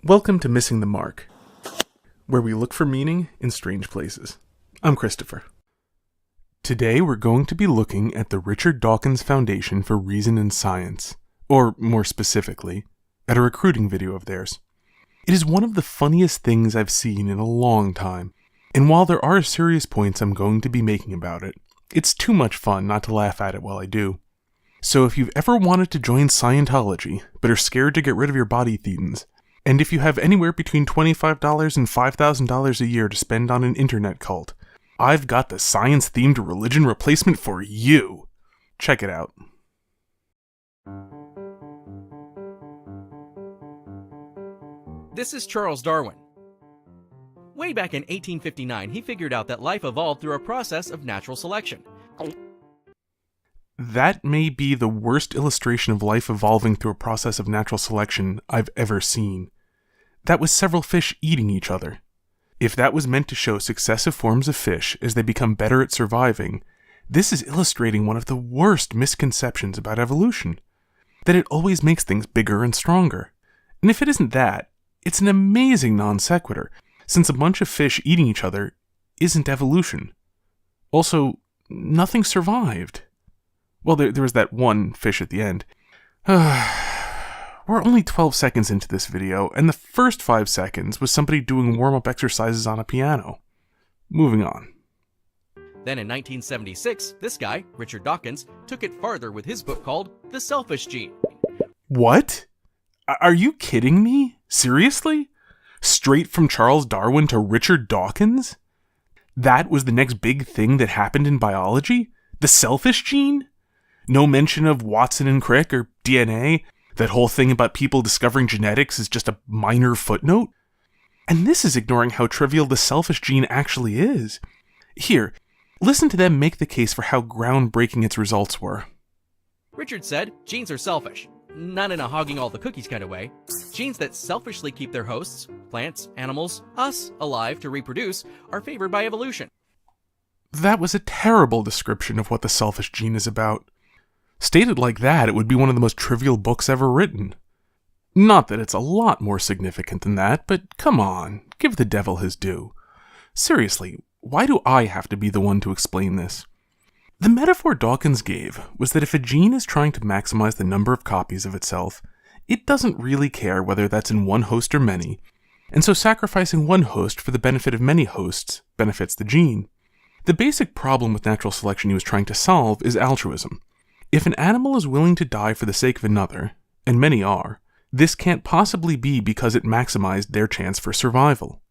Welcome to Missing the Mark, where we look for meaning in strange places. I'm Christopher. Today we're going to be looking at the Richard Dawkins Foundation for Reason and Science, or more specifically, at a recruiting video of theirs. It is one of the funniest things I've seen in a long time, and while there are serious points I'm going to be making about it, it's too much fun not to laugh at it while I do. So if you've ever wanted to join Scientology, but are scared to get rid of your body thetans, and if you have anywhere between $25 and $5,000 a year to spend on an internet cult, I've got the science-themed religion replacement for you. Check it out. This is Charles Darwin. Way back in 1859, he figured out that life evolved through a process of natural selection. That may be the worst illustration of life evolving through a process of natural selection I've ever seen. That was several fish eating each other. If that was meant to show successive forms of fish as they become better at surviving, this is illustrating one of the worst misconceptions about evolution. That it always makes things bigger and stronger. And if it isn't that, it's an amazing non sequitur, since a bunch of fish eating each other isn't evolution. Also, nothing survived. Well, there was that one fish at the end. We're only 12 seconds into this video, and the first 5 seconds was somebody doing warm-up exercises on a piano. Moving on. Then in 1976, this guy, Richard Dawkins, took it farther with his book called The Selfish Gene. What? Are you kidding me? Seriously? Straight from Charles Darwin to Richard Dawkins? That was the next big thing that happened in biology? The selfish gene? No mention of Watson and Crick or DNA? That whole thing about people discovering genetics is just a minor footnote? And this is ignoring how trivial the selfish gene actually is. Here, listen to them make the case for how groundbreaking its results were. Richard said, genes are selfish. Not in a hogging all the cookies kind of way. Genes that selfishly keep their hosts, plants, animals, us, alive to reproduce, are favored by evolution. That was a terrible description of what the selfish gene is about. Stated like that, it would be one of the most trivial books ever written. Not that it's a lot more significant than that, but come on, give the devil his due. Seriously, why do I have to be the one to explain this? The metaphor Dawkins gave was that if a gene is trying to maximize the number of copies of itself, it doesn't really care whether that's in one host or many, and so sacrificing one host for the benefit of many hosts benefits the gene. The basic problem with natural selection he was trying to solve is altruism. If an animal is willing to die for the sake of another, and many are, this can't possibly be because it maximized their chance for survival.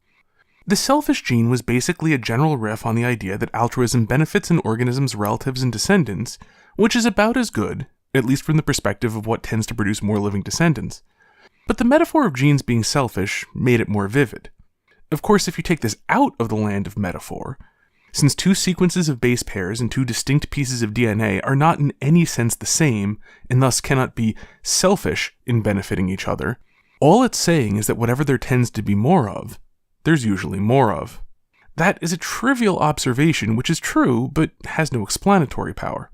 The selfish gene was basically a general riff on the idea that altruism benefits an organism's relatives and descendants, which is about as good, at least from the perspective of what tends to produce more living descendants. But the metaphor of genes being selfish made it more vivid. Of course, if you take this out of the land of metaphor, since two sequences of base pairs and two distinct pieces of DNA are not in any sense the same, and thus cannot be selfish in benefiting each other, all it's saying is that whatever there tends to be more of, there's usually more of. That is a trivial observation which is true, but has no explanatory power.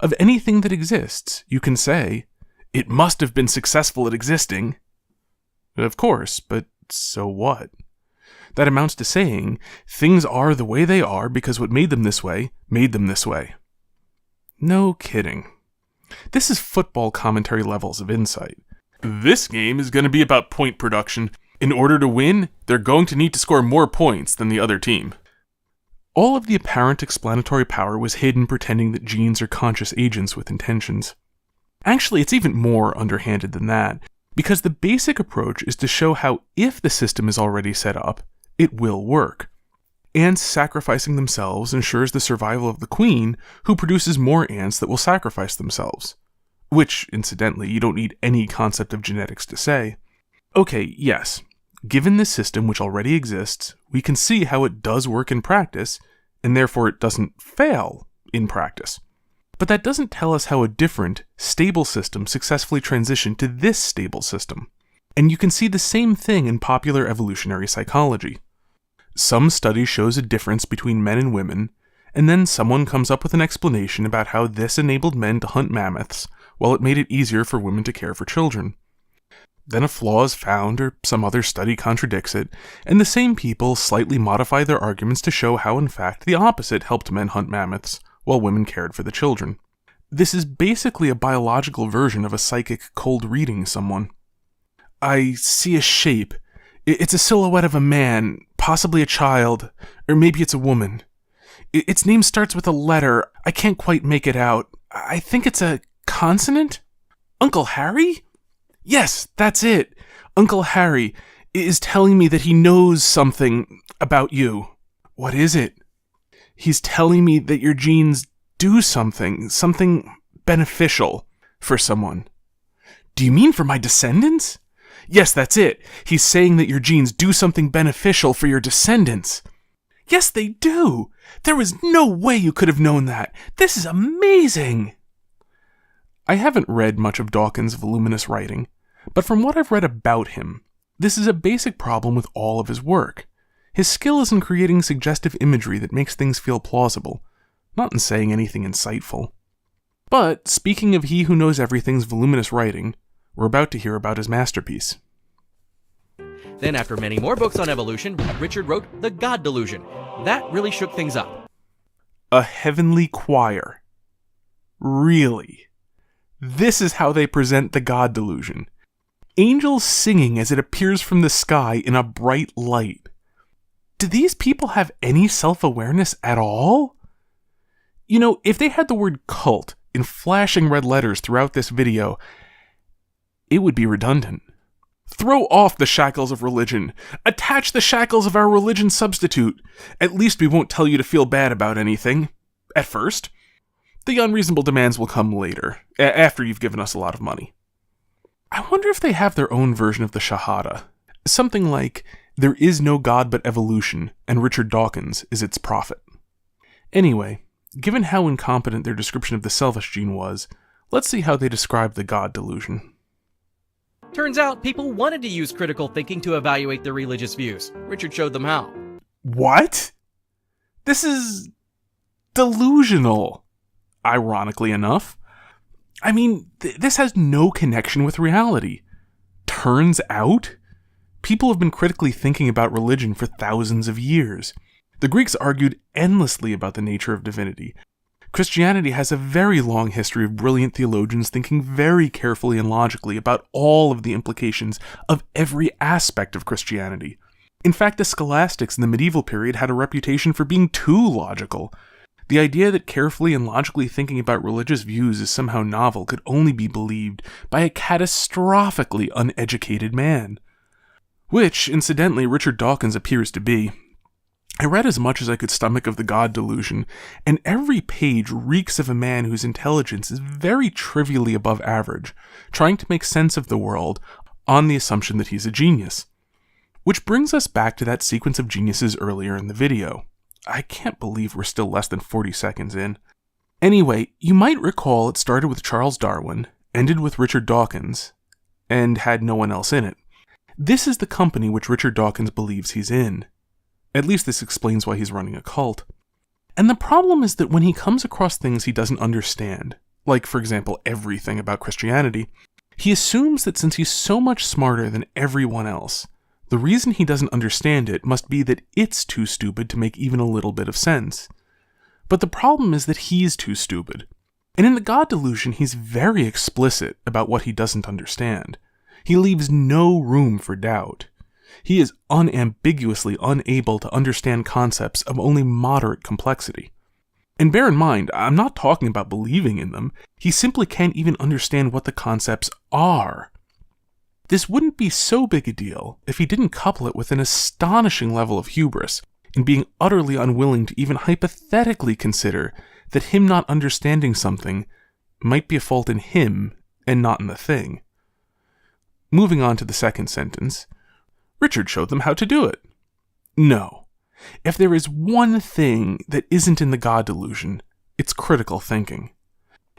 Of anything that exists, you can say, it must have been successful at existing. Of course, but so what? That amounts to saying, things are the way they are because what made them this way made them this way. No kidding. This is football commentary levels of insight. This game is going to be about point production. In order to win, they're going to need to score more points than the other team. All of the apparent explanatory power was hidden pretending that genes are conscious agents with intentions. Actually, it's even more underhanded than that, because the basic approach is to show how if the system is already set up, it will work. Ants sacrificing themselves ensures the survival of the queen, who produces more ants that will sacrifice themselves. Which, incidentally, you don't need any concept of genetics to say. Okay, yes, given this system which already exists, we can see how it does work in practice, and therefore it doesn't fail in practice. But that doesn't tell us how a different, stable system successfully transitioned to this stable system. And you can see the same thing in popular evolutionary psychology. Some study shows a difference between men and women, and then someone comes up with an explanation about how this enabled men to hunt mammoths, while it made it easier for women to care for children. then a flaw is found or some other study contradicts it, and the same people slightly modify their arguments to show how in fact the opposite helped men hunt mammoths while women cared for the children. This is basically a biological version of a psychic cold reading someone. I see a shape. It's a silhouette of a man, possibly a child, or maybe it's a woman. Its name starts with a letter. I can't quite make it out. I think it's a consonant? Uncle Harry? Yes, that's it. Uncle Harry is telling me that he knows something about you. What is it? He's telling me that your genes do something beneficial for someone. Do you mean for my descendants? Yes, that's it. He's saying that your genes do something beneficial for your descendants. Yes, they do. There was no way you could have known that. This is amazing. I haven't read much of Dawkins' voluminous writing, but from what I've read about him, this is a basic problem with all of his work. His skill is in creating suggestive imagery that makes things feel plausible, not in saying anything insightful. But, speaking of he who knows everything's voluminous writing, we're about to hear about his masterpiece. Then, after many more books on evolution, Richard wrote The God Delusion. That really shook things up. A heavenly choir. Really? This is how they present the God Delusion. Angels singing as it appears from the sky in a bright light. Do these people have any self-awareness at all? You know, if they had the word cult in flashing red letters throughout this video, it would be redundant. Throw off the shackles of religion. Attach the shackles of our religion substitute. At least we won't tell you to feel bad about anything. At first. The unreasonable demands will come later, after you've given us a lot of money. I wonder if they have their own version of the Shahada. Something like, there is no God but evolution, and Richard Dawkins is its prophet. Anyway, given how incompetent their description of the selfish gene was, let's see how they describe the God delusion. Turns out people wanted to use critical thinking to evaluate their religious views. Richard showed them how. What? This is delusional, ironically enough. I mean, this has no connection with reality. Turns out, people have been critically thinking about religion for thousands of years. The Greeks argued endlessly about the nature of divinity. Christianity has a very long history of brilliant theologians thinking very carefully and logically about all of the implications of every aspect of Christianity. In fact, the scholastics in the medieval period had a reputation for being too logical. The idea that carefully and logically thinking about religious views is somehow novel could only be believed by a catastrophically uneducated man. Which, incidentally, Richard Dawkins appears to be. I read as much as I could stomach of the God delusion, and every page reeks of a man whose intelligence is very trivially above average, trying to make sense of the world on the assumption that he's a genius. Which brings us back to that sequence of geniuses earlier in the video. I can't believe we're still less than 40 seconds in. Anyway, you might recall it started with Charles Darwin, ended with Richard Dawkins, and had no one else in it. This is the company which Richard Dawkins believes he's in. At least this explains why he's running a cult. And the problem is that when he comes across things he doesn't understand, like, for example, everything about Christianity, he assumes that since he's so much smarter than everyone else, the reason he doesn't understand it must be that it's too stupid to make even a little bit of sense. But the problem is that he's too stupid. And in the God delusion, he's very explicit about what he doesn't understand. He leaves no room for doubt. He is unambiguously unable to understand concepts of only moderate complexity. And bear in mind, I'm not talking about believing in them. He simply can't even understand what the concepts are. This wouldn't be so big a deal if he didn't couple it with an astonishing level of hubris in being utterly unwilling to even hypothetically consider that him not understanding something might be a fault in him and not in the thing. Moving on to the second sentence, Richard showed them how to do it. No. If there is one thing that isn't in the God delusion, it's critical thinking.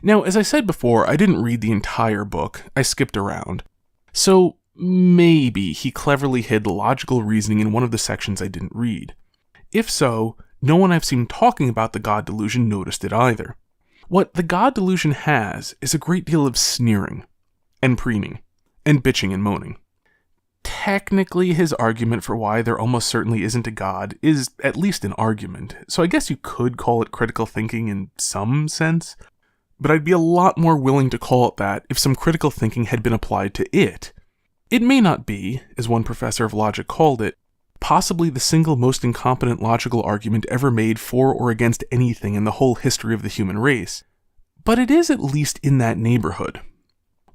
Now, as I said before, I didn't read the entire book. I skipped around. So, maybe he cleverly hid the logical reasoning in one of the sections I didn't read. If so, no one I've seen talking about the God delusion noticed it either. What the God delusion has is a great deal of sneering and preening. and bitching and moaning. Technically, his argument for why there almost certainly isn't a god is at least an argument, so I guess you could call it critical thinking in some sense, but I'd be a lot more willing to call it that if some critical thinking had been applied to it. It may not be, as one professor of logic called it, possibly the single most incompetent logical argument ever made for or against anything in the whole history of the human race, but it is at least in that neighborhood.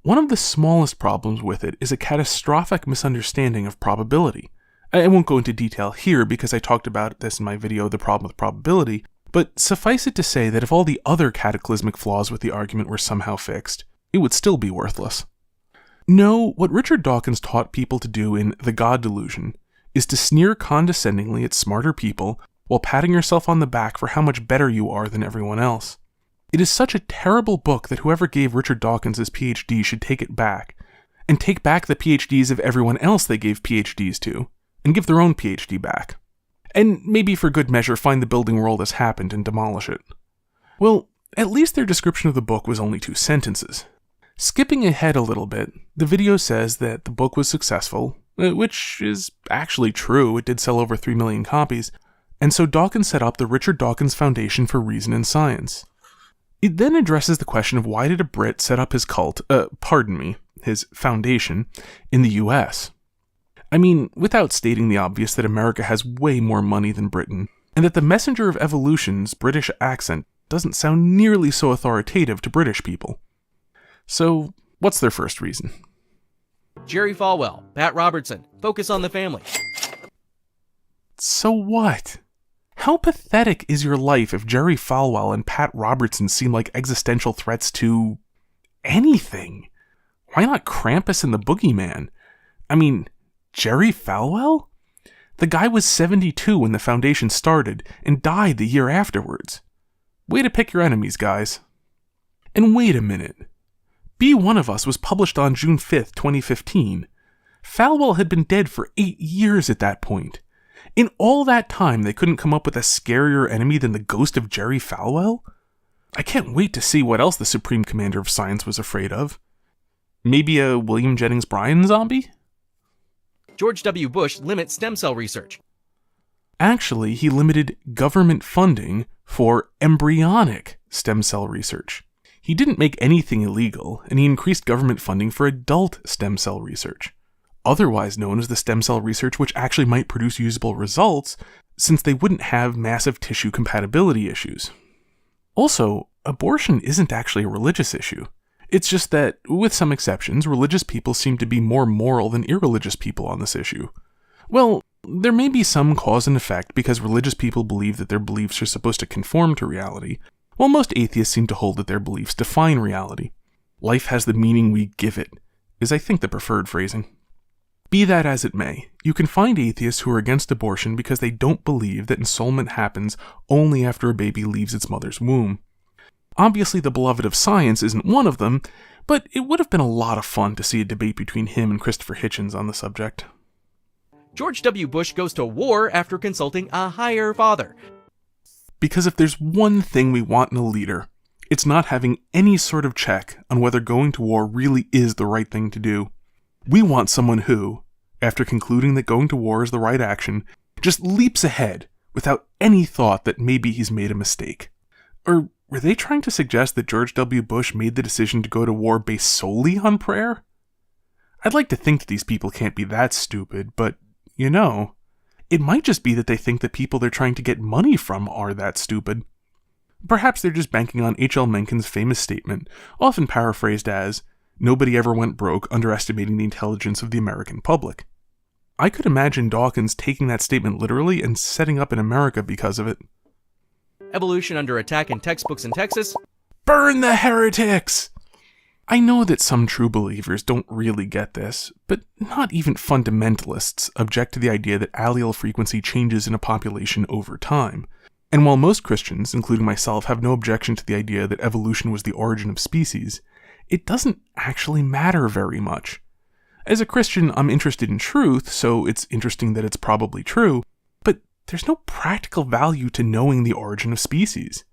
One of the smallest problems with it is a catastrophic misunderstanding of probability. I won't go into detail here because I talked about this in my video, The Problem with Probability, but suffice it to say that if all the other cataclysmic flaws with the argument were somehow fixed, it would still be worthless. No, what Richard Dawkins taught people to do in The God Delusion is to sneer condescendingly at smarter people while patting yourself on the back for how much better you are than everyone else. It is such a terrible book that whoever gave Richard Dawkins his PhD should take it back, and take back the PhDs of everyone else they gave PhDs to, and give their own PhD back. And maybe for good measure find the building where all this happened and demolish it. Well, at least their description of the book was only 2 sentences. Skipping ahead a little bit, the video says that the book was successful, which is actually true, it did sell over 3 million copies, and so Dawkins set up the Richard Dawkins Foundation for Reason and Science. It then addresses the question of why did a Brit set up his his foundation, in the US? I mean, without stating the obvious that America has way more money than Britain, and that the messenger of evolution's British accent doesn't sound nearly so authoritative to British people. So, what's their first reason? Jerry Falwell, Pat Robertson, focus on the family. So what? How pathetic is your life if Jerry Falwell and Pat Robertson seem like existential threats to anything? Why not Krampus and the Boogeyman? I mean, Jerry Falwell? The guy was 72 when the Foundation started and died the year afterwards. Way to pick your enemies, guys. And wait a minute. Be One of Us was published on June 5th, 2015. Falwell had been dead for 8 years at that point. In all that time, they couldn't come up with a scarier enemy than the ghost of Jerry Falwell? I can't wait to see what else the Supreme Commander of Science was afraid of. Maybe a William Jennings Bryan zombie? George W. Bush limits stem cell research. Actually, he limited government funding for embryonic stem cell research. He didn't make anything illegal, and he increased government funding for adult stem cell research, otherwise known as the stem cell research which actually might produce usable results, since they wouldn't have massive tissue compatibility issues. Also, abortion isn't actually a religious issue. It's just that, with some exceptions, religious people seem to be more moral than irreligious people on this issue. Well, there may be some cause and effect because religious people believe that their beliefs are supposed to conform to reality, while most atheists seem to hold that their beliefs define reality. Life has the meaning we give it, is I think the preferred phrasing. Be that as it may, you can find atheists who are against abortion because they don't believe that ensoulment happens only after a baby leaves its mother's womb. Obviously, the beloved of science isn't one of them, but it would have been a lot of fun to see a debate between him and Christopher Hitchens on the subject. George W. Bush goes to war after consulting a higher father. Because if there's one thing we want in a leader, it's not having any sort of check on whether going to war really is the right thing to do. We want someone who, after concluding that going to war is the right action, just leaps ahead without any thought that maybe he's made a mistake. Or were they trying to suggest that George W. Bush made the decision to go to war based solely on prayer? I'd like to think that these people can't be that stupid, but, it might just be that they think that people they're trying to get money from are that stupid. Perhaps they're just banking on H.L. Mencken's famous statement, often paraphrased as, "Nobody ever went broke underestimating the intelligence of the American public." I could imagine Dawkins taking that statement literally and setting up in America because of it. Evolution under attack in textbooks in Texas. Burn the heretics! I know that some true believers don't really get this, but not even fundamentalists object to the idea that allele frequency changes in a population over time. And while most Christians, including myself, have no objection to the idea that evolution was the origin of species, it doesn't actually matter very much. As a Christian, I'm interested in truth, so it's interesting that it's probably true, but there's no practical value to knowing the origin of species.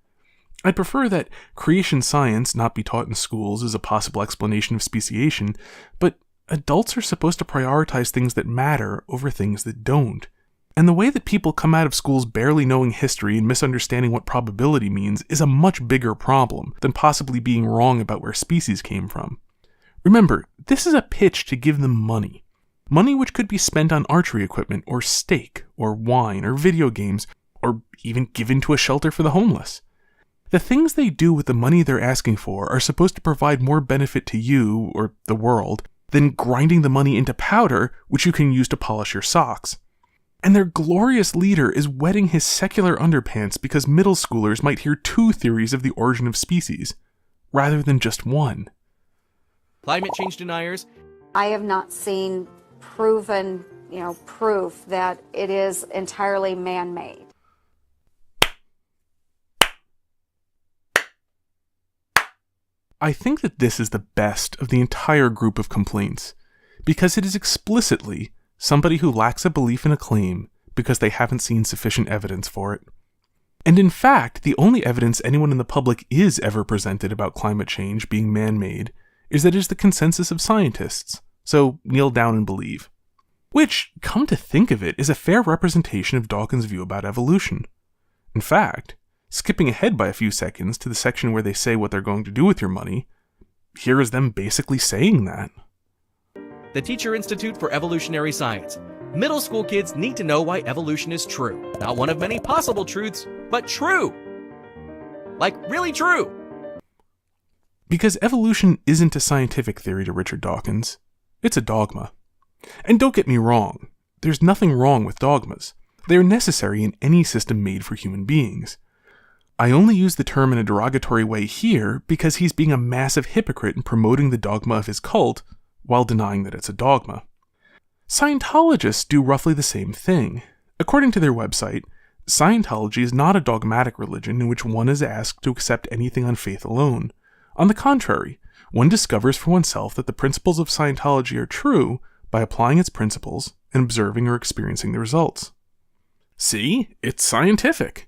I'd prefer that creation science not be taught in schools as a possible explanation of speciation, but adults are supposed to prioritize things that matter over things that don't. And the way that people come out of schools barely knowing history and misunderstanding what probability means is a much bigger problem than possibly being wrong about where species came from. Remember, this is a pitch to give them money. Money which could be spent on archery equipment, or steak, or wine, or video games, or even given to a shelter for the homeless. The things they do with the money they're asking for are supposed to provide more benefit to you, or the world, than grinding the money into powder, which you can use to polish your socks. And their glorious leader is wetting his secular underpants because middle schoolers might hear 2 theories of the origin of species, rather than just one. Climate change deniers. I have not seen proven, proof that it is entirely man-made. I think that this is the best of the entire group of complaints, because it is explicitly somebody who lacks a belief in a claim because they haven't seen sufficient evidence for it. And in fact, the only evidence anyone in the public is ever presented about climate change being man-made is that it is the consensus of scientists, so kneel down and believe. Which, come to think of it, is a fair representation of Dawkins' view about evolution. In fact, skipping ahead by a few seconds to the section where they say what they're going to do with your money, here is them basically saying that. The Teacher Institute for Evolutionary Science. Middle school kids need to know why evolution is true. Not one of many possible truths, but true. Like, really true. Because evolution isn't a scientific theory to Richard Dawkins. It's a dogma. And don't get me wrong, there's nothing wrong with dogmas. They are necessary in any system made for human beings. I only use the term in a derogatory way here because he's being a massive hypocrite in promoting the dogma of his cult while denying that it's a dogma. Scientologists do roughly the same thing. According to their website, Scientology is not a dogmatic religion in which one is asked to accept anything on faith alone. On the contrary, one discovers for oneself that the principles of Scientology are true by applying its principles and observing or experiencing the results. See? It's scientific.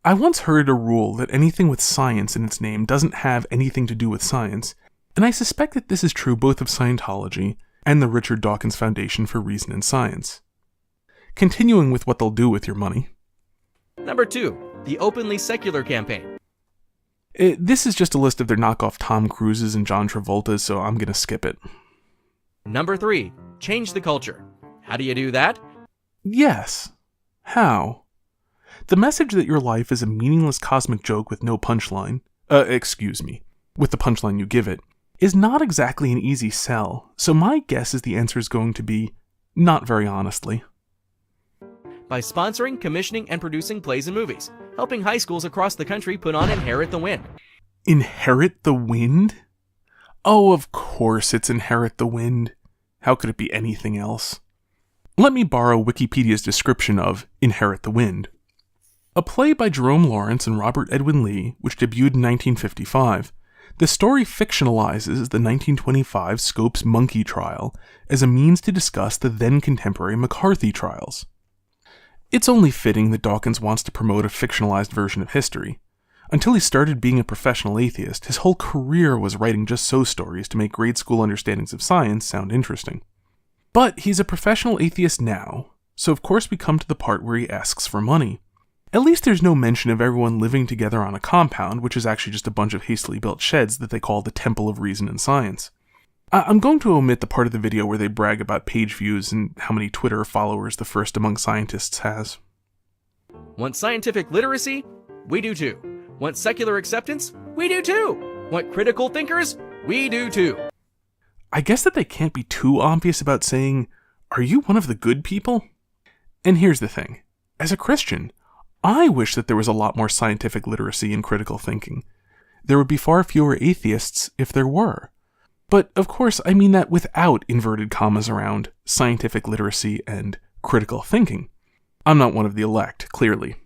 I once heard a rule that anything with science in its name doesn't have anything to do with science, and I suspect that this is true both of Scientology and the Richard Dawkins Foundation for Reason and Science. Continuing with what they'll do with your money. Number 2, the Openly Secular campaign. This is just a list of their knockoff Tom Cruises and John Travoltas, so I'm gonna skip it. Number 3, change the culture. How do you do that? Yes. How? The message that your life is a meaningless cosmic joke with no punchline, with the punchline you give it, is not exactly an easy sell, so my guess is the answer is going to be, not very honestly. By sponsoring, commissioning, and producing plays and movies, helping high schools across the country put on Inherit the Wind. Inherit the Wind? Oh, of course it's Inherit the Wind. How could it be anything else? Let me borrow Wikipedia's description of Inherit the Wind. A play by Jerome Lawrence and Robert Edwin Lee, which debuted in 1955, the story fictionalizes the 1925 Scopes monkey trial as a means to discuss the then-contemporary McCarthy trials. It's only fitting that Dawkins wants to promote a fictionalized version of history. Until he started being a professional atheist, his whole career was writing just so stories to make grade school understandings of science sound interesting. But he's a professional atheist now, so of course we come to the part where he asks for money. At least there's no mention of everyone living together on a compound, which is actually just a bunch of hastily built sheds that they call the Temple of Reason and Science. I'm going to omit the part of the video where they brag about page views and how many Twitter followers the First Among Scientists has. Want scientific literacy? We do too. Want secular acceptance? We do too. Want critical thinkers? We do too. I guess that they can't be too obvious about saying, "Are you one of the good people?" And here's the thing. As a Christian, I wish that there was a lot more scientific literacy and critical thinking. There would be far fewer atheists if there were. But, of course, I mean that without inverted commas around scientific literacy and critical thinking. I'm not one of the elect, clearly.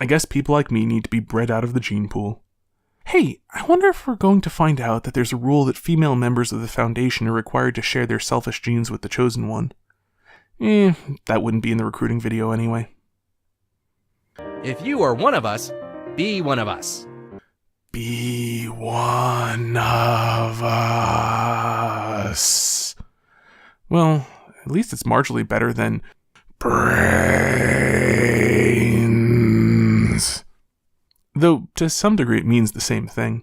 I guess people like me need to be bred out of the gene pool. Hey, I wonder if we're going to find out that there's a rule that female members of the Foundation are required to share their selfish genes with the chosen one. That wouldn't be in the recruiting video anyway. If you are one of us, be one of us. Be one of us. Well, at least it's marginally better than brains. Though, to some degree, it means the same thing.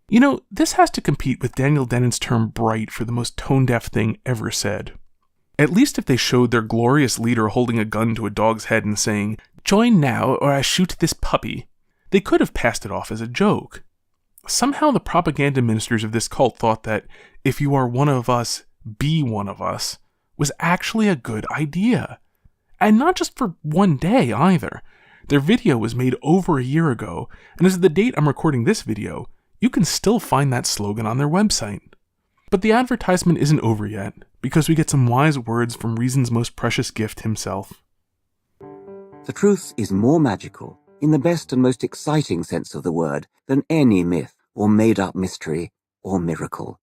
You know, this has to compete with Daniel Dennett's term bright for the most tone-deaf thing ever said. At least if they showed their glorious leader holding a gun to a dog's head and saying, "Join now or I shoot this puppy," they could have passed it off as a joke. Somehow the propaganda ministers of this cult thought that if you are one of us, be one of us was actually a good idea. And not just for one day either. Their video was made over a year ago, and as of the date I'm recording this video, you can still find that slogan on their website. But the advertisement isn't over yet, because we get some wise words from Reason's most precious gift himself. The truth is more magical, in the best and most exciting sense of the word, than any myth or made-up mystery or miracle.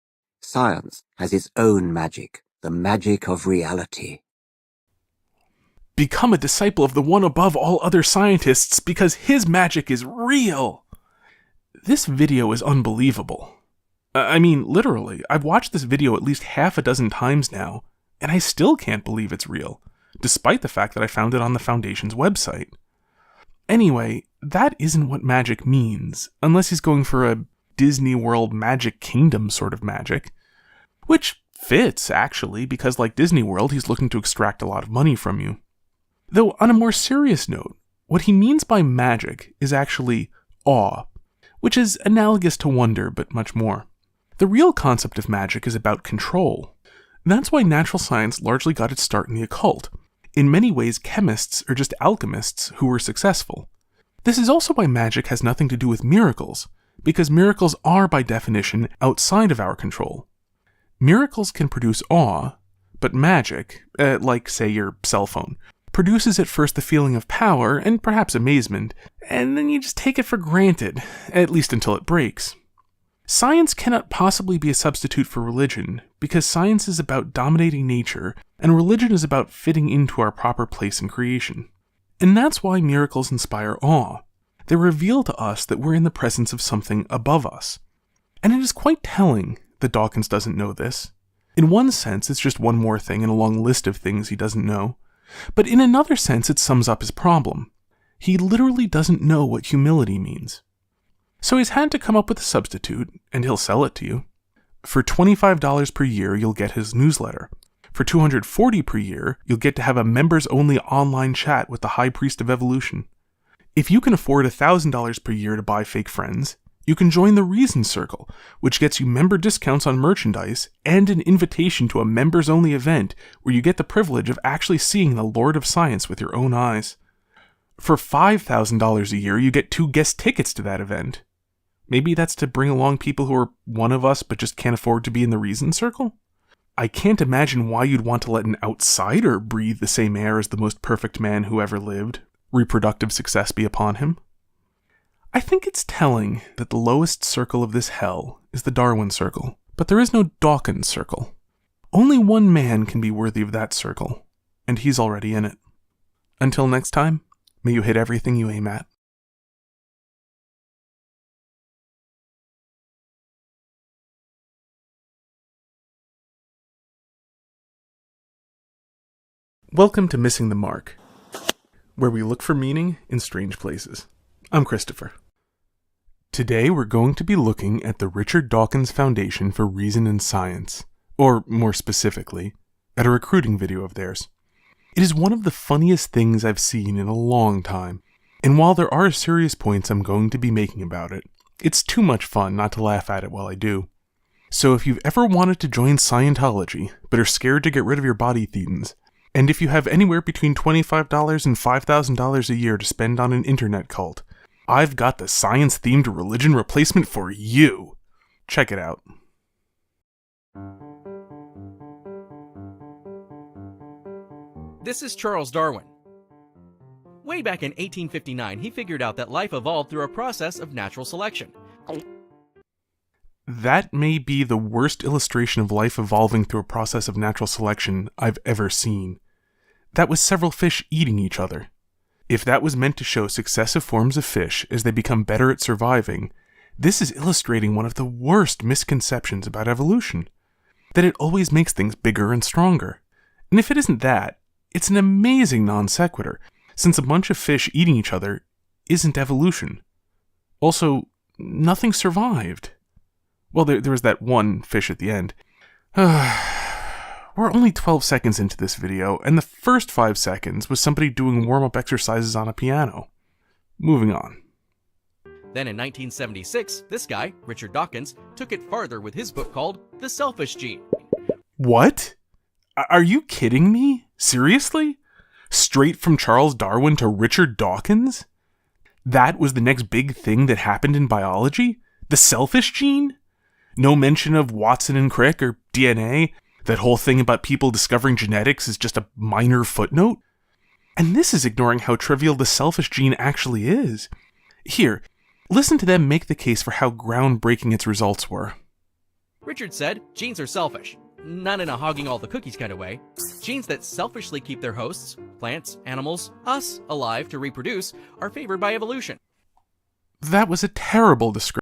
Science has its own magic, the magic of reality. Become a disciple of the one above all other scientists because his magic is real! This video is unbelievable. I mean, literally, I've watched this video at least half a dozen times now, and I still can't believe it's real, despite the fact that I found it on the Foundation's website. Anyway, that isn't what magic means, unless he's going for a Disney World Magic Kingdom sort of magic. Which fits, actually, because like Disney World, he's looking to extract a lot of money from you. Though, on a more serious note, what he means by magic is actually awe, which is analogous to wonder, but much more. The real concept of magic is about control. That's why natural science largely got its start in the occult. In many ways, chemists are just alchemists who were successful. This is also why magic has nothing to do with miracles, because miracles are, by definition, outside of our control. Miracles can produce awe, but magic, like, say, your cell phone, produces at first the feeling of power and perhaps amazement, and then you just take it for granted, at least until it breaks. Science cannot possibly be a substitute for religion, because science is about dominating nature, and religion is about fitting into our proper place in creation. And that's why miracles inspire awe. They reveal to us that we're in the presence of something above us. And it is quite telling that Dawkins doesn't know this. In one sense, it's just one more thing in a long list of things he doesn't know. But in another sense, it sums up his problem. He literally doesn't know what humility means. So he's had to come up with a substitute, and he'll sell it to you. For $25 per year, you'll get his newsletter. For $240 per year, you'll get to have a members-only online chat with the High Priest of Evolution. If you can afford $1,000 per year to buy fake friends, you can join the Reason Circle, which gets you member discounts on merchandise and an invitation to a members-only event where you get the privilege of actually seeing the Lord of Science with your own eyes. For $5,000 a year, you get 2 guest tickets to that event. Maybe that's to bring along people who are one of us but just can't afford to be in the Reason Circle? I can't imagine why you'd want to let an outsider breathe the same air as the most perfect man who ever lived. Reproductive success be upon him. I think it's telling that the lowest circle of this hell is the Darwin Circle, but there is no Dawkins Circle. Only one man can be worthy of that circle, and he's already in it. Until next time, may you hit everything you aim at. Welcome to Missing the Mark, where we look for meaning in strange places. I'm Christopher. Today we're going to be looking at the Richard Dawkins Foundation for Reason and Science, or more specifically, at a recruiting video of theirs. It is one of the funniest things I've seen in a long time, and while there are serious points I'm going to be making about it, it's too much fun not to laugh at it while I do. So if you've ever wanted to join Scientology, but are scared to get rid of your body thetans, and if you have anywhere between $25 and $5,000 a year to spend on an internet cult, I've got the science-themed religion replacement for you. Check it out. This is Charles Darwin. Way back in 1859, he figured out that life evolved through a process of natural selection. That may be the worst illustration of life evolving through a process of natural selection I've ever seen. That was several fish eating each other. If that was meant to show successive forms of fish as they become better at surviving, this is illustrating one of the worst misconceptions about evolution. that it always makes things bigger and stronger. And if it isn't that, it's an amazing non sequitur, since a bunch of fish eating each other isn't evolution. Also, nothing survived. Well, there was that one fish at the end. We're only 12 seconds into this video, and the first 5 seconds was somebody doing warm-up exercises on a piano. Moving on. Then in 1976, this guy, Richard Dawkins, took it farther with his book called The Selfish Gene. What? Are you kidding me? Seriously? Straight from Charles Darwin to Richard Dawkins? That was the next big thing that happened in biology? The selfish gene? No mention of Watson and Crick or DNA? That whole thing about people discovering genetics is just a minor footnote? And this is ignoring how trivial the selfish gene actually is. Here, listen to them make the case for how groundbreaking its results were. Richard said genes are selfish. Not in a hogging all the cookies kind of way. Genes that selfishly keep their hosts, plants, animals, us, alive to reproduce, are favored by evolution. That was a terrible description.